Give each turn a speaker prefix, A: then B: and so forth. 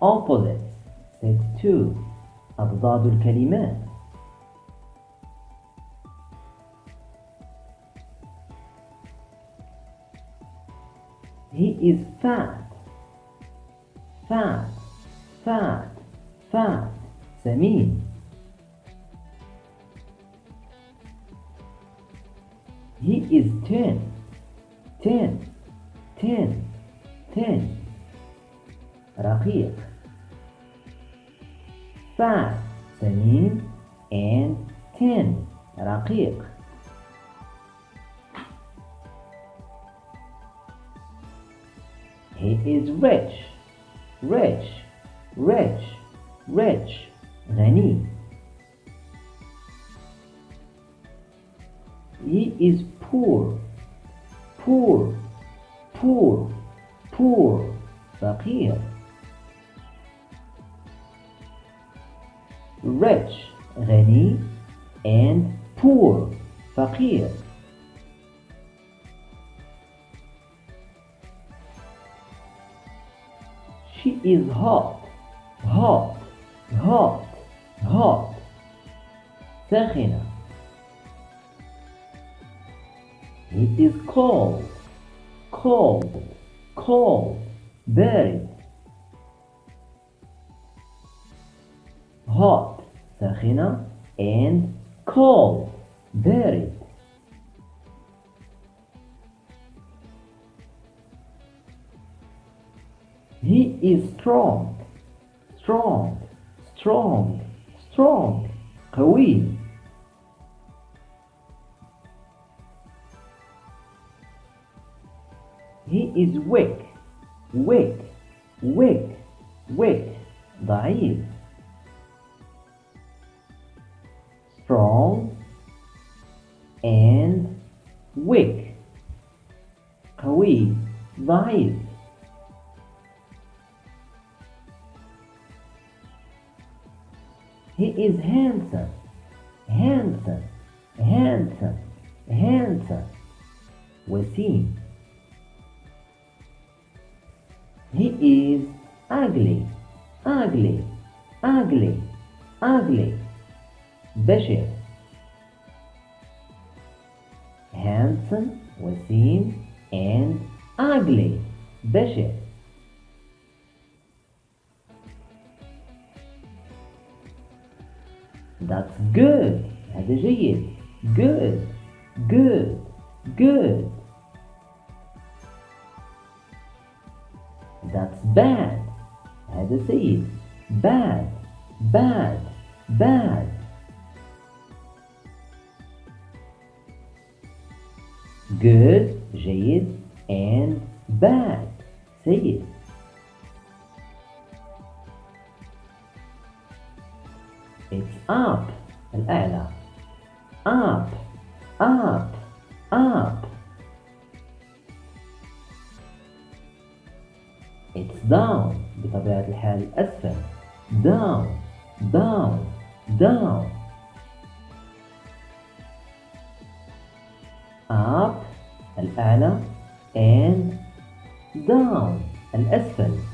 A: opposites. Set 2. أضداد الكلمات. He is fat. Fat, fat, fat. سمين. He is thin. Thin, thin, thin. رقيق. Fat, سمين, and thin, رقيق. He is rich. Rich, rich, rich. غني. He is poor. Poor, poor, poor. فقير. Rich, غني, and poor, فقير. She is hot. Hot, hot, hot. ساخنة. He is cold. Cold, cold. بارد. Hot, ساخنة, and cold, بارد. He is strong. Strong, strong, strong. قوي. He is weak. Weak, weak, weak. ضعيف. Strong and weak. قوي, ضعيف. He is handsome. Handsome, handsome, handsome. وسيم. He is ugly. Ugly, ugly, ugly. بشع. Handsome, وسيم, and ugly. بشع. That's good. هذا جيد. Good, good, good. That's bad. هذا سيء. Bad, bad, bad. Good, جيد, and bad, سيء. It's up. الأعلى. Up, up, up. It's down. بطبيعة الحال أسفل. Down, down, down. Up الأعلى and down الأسفل.